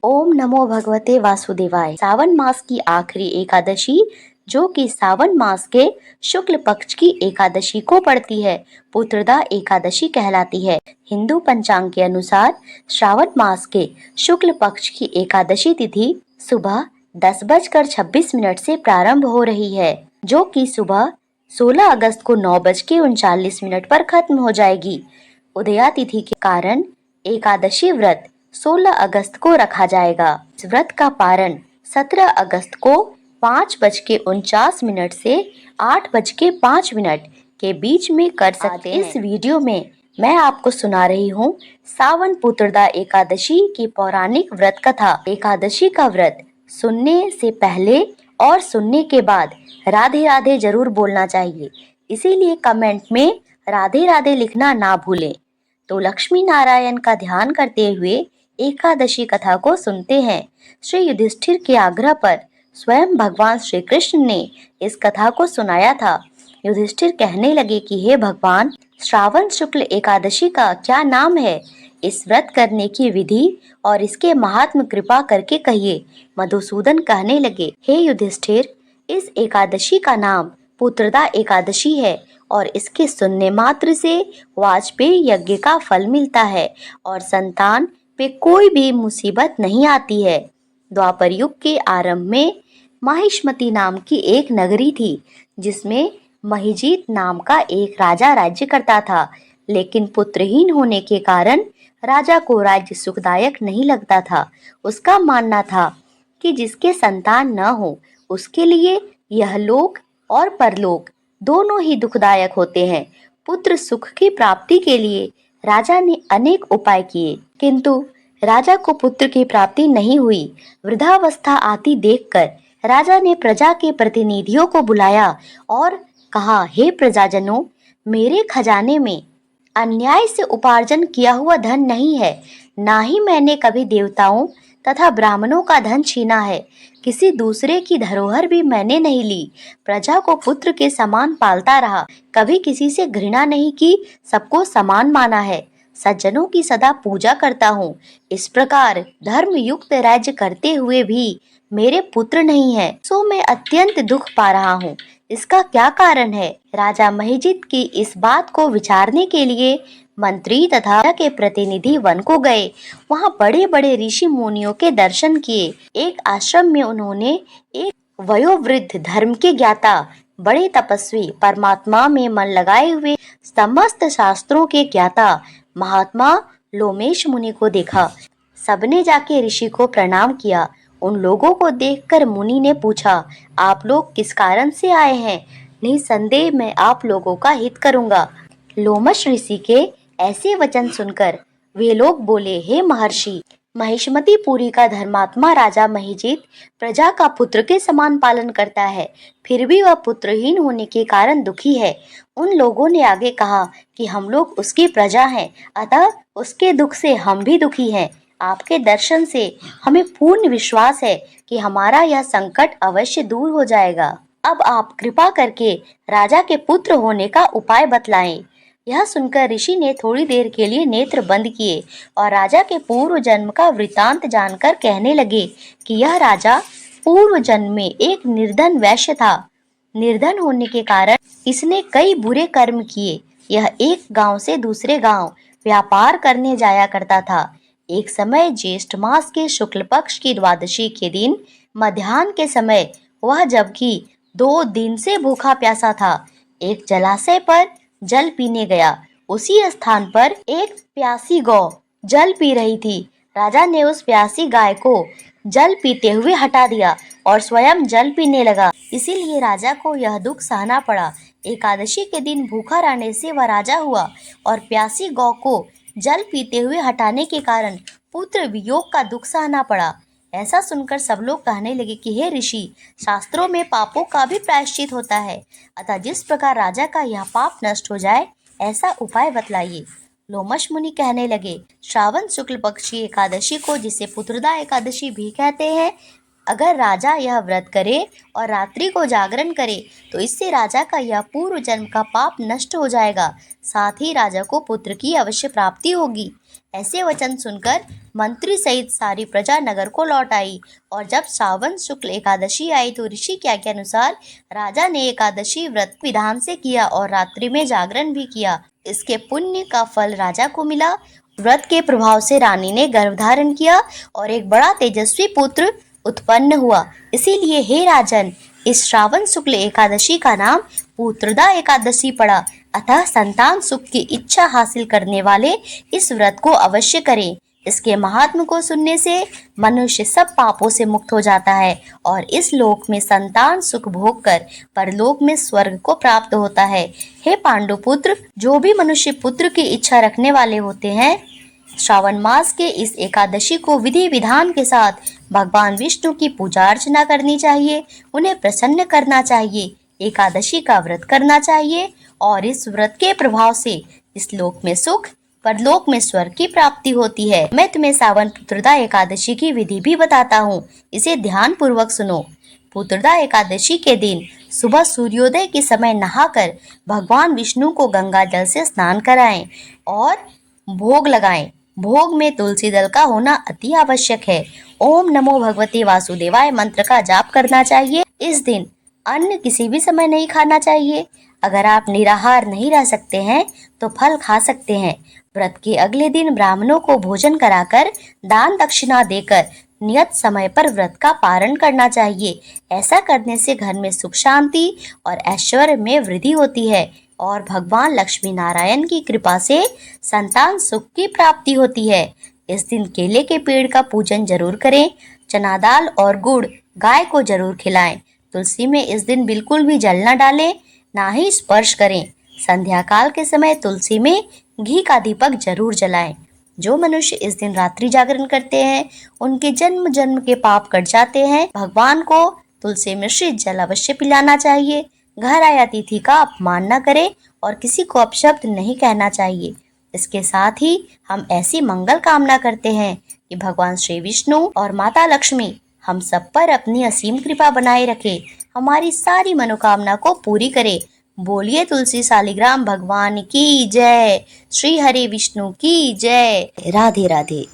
ओम नमो भगवते वासुदेवाय। सावन मास की आखिरी एकादशी जो कि सावन मास के शुक्ल पक्ष की एकादशी को पड़ती है, पुत्रदा एकादशी कहलाती है। हिंदू पंचांग के अनुसार श्रावण मास के शुक्ल पक्ष की एकादशी तिथि सुबह 10:26 से प्रारंभ हो रही है, जो कि सुबह 16 अगस्त को 9:39 पर खत्म हो जाएगी। उदया तिथि के कारण एकादशी व्रत 16 अगस्त को रखा जाएगा। इस व्रत का पारण 17 अगस्त को 5:49 से 8:05 के बीच में कर सकते हैं। इस वीडियो में मैं आपको सुना रही हूँ सावन पुत्रदा एकादशी की पौराणिक व्रत कथा। एकादशी का व्रत सुनने से पहले और सुनने के बाद राधे राधे जरूर बोलना चाहिए, इसीलिए कमेंट में राधे राधे लिखना ना भूलें। तो लक्ष्मी नारायण का ध्यान करते हुए एकादशी कथा को सुनते हैं। श्री युधिष्ठिर के आग्रह पर स्वयं भगवान श्री कृष्ण ने इस कथा को सुनाया था। युधिष्ठिर कहने लगे कि हे भगवान, श्रावण शुक्ल एकादशी का क्या नाम है? इस व्रत करने की विधि और इसके महात्म कृपा करके कहिए। मधुसूदन कहने लगे, हे युधिष्ठिर, इस एकादशी का नाम पुत्रदा एकादशी है और इसके सुनने मात्र से वाजपेयी यज्ञ का फल मिलता है और संतान पे कोई भी मुसीबत नहीं आती है। द्वापर युग के आरंभ में माहिष्मती नाम की एक नगरी थी, जिसमें महिजीत नाम का एक राजा राज्य करता था, लेकिन पुत्रहीन होने के कारण राजा को राज्य सुखदायक नहीं लगता था। उसका मानना था कि जिसके संतान न हो उसके लिए यह लोक और परलोक दोनों ही दुखदायक होते हैं। पुत्र सुख की प्राप्ति के लिए राजा ने अनेक उपाय किए, किंतु राजा को पुत्र की प्राप्ति नहीं हुई। वृद्धावस्था आती देखकर राजा ने प्रजा के प्रतिनिधियों को बुलाया और कहा, हे प्रजाजनों, मेरे खजाने में अन्याय से उपार्जन किया हुआ धन नहीं है, ना ही मैंने कभी देवताओं तथा ब्राह्मणों का धन छीना है। किसी दूसरे की धरोहर भी मैंने नहीं ली। प्रजा को पुत्र के समान पालता रहा, कभी किसी से घृणा नहीं की, सबको समान माना है। सज्जनों की सदा पूजा करता हूँ। इस प्रकार धर्म युक्त राज्य करते हुए भी मेरे पुत्र नहीं है, सो मैं अत्यंत दुख पा रहा हूँ। इसका क्या कारण है? राजा महिजित की इस बात को विचारने के लिए मंत्री तथा के प्रतिनिधि वन को गए। वहाँ बड़े बड़े ऋषि मुनियों के दर्शन किए। एक आश्रम में उन्होंने एक वयोवृद्ध धर्म के ज्ञाता, बड़े तपस्वी, परमात्मा में मन लगाए हुए समस्त शास्त्रों के ज्ञाता महात्मा लोमेश मुनि को देखा। सबने जाके ऋषि को प्रणाम किया। उन लोगों को देखकर मुनि ने पूछा, आप लोग किस कारण से आए हैं? निसंदेह मैं आप लोगों का हित करूंगा। लोमश ऋषि के ऐसे वचन सुनकर वे लोग बोले, हे महर्षि, महिष्मती पुरी का धर्मात्मा राजा महिजीत प्रजा का पुत्र के समान पालन करता है, फिर भी वह पुत्रहीन होने के कारण दुखी है। उन लोगों ने आगे कहा कि हम लोग उसकी प्रजा हैं, अतः उसके दुख से हम भी दुखी हैं। आपके दर्शन से हमें पूर्ण विश्वास है कि हमारा यह संकट अवश्य दूर हो जाएगा। अब आप कृपा करके राजा के पुत्र होने का उपाय बतलाएं। यह सुनकर ऋषि ने थोड़ी देर के लिए नेत्र बंद किए और राजा के पूर्व जन्म का वृतांत जानकर कहने लगे कि यह राजा पूर्व जन्म में एक निर्धन वैश्य था। निर्धन होने के कारण इसने कई बुरे कर्म किए। यह एक गांव से दूसरे गांव व्यापार करने जाया करता था। एक समय ज्येष्ठ मास के शुक्ल पक्ष की द्वादशी के दिन मध्याह्न के समय वह जबकि 2 दिन से भूखा प्यासा था, एक जलाशय पर जल पीने गया। उसी स्थान पर एक प्यासी गौ जल पी रही थी। राजा ने उस प्यासी गाय को जल पीते हुए हटा दिया और स्वयं जल पीने लगा। इसीलिए राजा को यह दुख सहना पड़ा। एकादशी के दिन भूखा रहने से वह राजा हुआ और प्यासी गौ को जल पीते हुए हटाने के कारण पुत्र वियोग का दुख सहना पड़ा। ऐसा सुनकर सब लोग कहने लगे कि हे ऋषि, शास्त्रों में पापों का भी प्रायश्चित होता है, अतः जिस प्रकार राजा का यह पाप नष्ट हो जाए ऐसा उपाय बतलाइए। लोमश मुनि कहने लगे, श्रावण शुक्ल पक्ष की एकादशी को, जिसे पुत्रदा एकादशी भी कहते हैं, अगर राजा यह व्रत करे और रात्रि को जागरण करे तो इससे राजा का यह पूर्व जन्म का पाप नष्ट हो जाएगा, साथ ही राजा को पुत्र की अवश्य प्राप्ति होगी। ऐसे वचन सुनकर मंत्री सहित सारी प्रजा नगर को लौट आई और जब सावन शुक्ल एकादशी आई तो ऋषि के आज्ञा अनुसार राजा ने एकादशी व्रत विधान से किया और रात्रि में जागरण भी किया। इसके पुण्य का फल राजा को मिला। व्रत के प्रभाव से रानी ने गर्भ धारण किया और एक बड़ा तेजस्वी पुत्र उत्पन्न हुआ। इसीलिए हे राजन, इस श्रावण शुक्ल एकादशी का नाम पुत्रदा एकादशी पड़ा। अतः संतान सुख की इच्छा हासिल करने वाले इस व्रत को अवश्य करें। इसके महात्म को सुनने से मनुष्य सब पापों से मुक्त हो जाता है और इस लोक में संतान सुख भोग कर परलोक में स्वर्ग को प्राप्त होता है। हे पांडु पुत्र, जो भी मनुष्य पुत्र की इच्छा रखने वाले होते हैं, श्रावण मास के इस एकादशी को विधि विधान के साथ भगवान विष्णु की पूजा अर्चना करनी चाहिए, उन्हें प्रसन्न करना चाहिए, एकादशी का व्रत करना चाहिए और इस व्रत के प्रभाव से इस लोक में सुख, परलोक में स्वर्ग की प्राप्ति होती है। मैं तुम्हें सावन पुत्रदा एकादशी की विधि भी बताता हूँ, इसे ध्यान पूर्वक सुनो। पुत्रदा एकादशी के दिन सुबह सूर्योदय के समय नहाकर भगवान विष्णु को गंगा जल से स्नान कराएं और भोग लगाएं। भोग में तुलसी दल का होना अति आवश्यक है। ओम नमो भगवते वासुदेवाय मंत्र का जाप करना चाहिए। इस दिन अन्न किसी भी समय नहीं खाना चाहिए। अगर आप निराहार नहीं रह सकते हैं तो फल खा सकते हैं। व्रत के अगले दिन ब्राह्मणों को भोजन कराकर दान दक्षिणा देकर नियत समय पर व्रत का पारण करना चाहिए। ऐसा करने से घर में सुख शांति और ऐश्वर्य में वृद्धि होती है और भगवान लक्ष्मी नारायण की कृपा से संतान सुख की प्राप्ति होती है। इस दिन केले के पेड़ का पूजन जरूर करें। चना दाल और गुड़ गाय को जरूर खिलाएं। तुलसी में इस दिन बिल्कुल भी जल न डालें, ना ही स्पर्श करें। संध्या काल के समय तुलसी में घी का दीपक जरूर जलाएं। जो मनुष्य इस दिन रात्रि जागरण करते हैं उनके जन्म जन्म के पाप कट जाते हैं। भगवान को तुलसी मिश्रित जल अवश्य पिलाना चाहिए। घर आए अतिथि का अपमान न करें और किसी को अपशब्द नहीं कहना चाहिए। इसके साथ ही हम ऐसी मंगल कामना करते हैं कि भगवान श्री विष्णु और माता लक्ष्मी हम सब पर अपनी असीम कृपा बनाए रखे, हमारी सारी मनोकामना को पूरी करे। बोलिए तुलसी शालिग्राम भगवान की जय। श्री हरि विष्णु की जय। राधे राधे।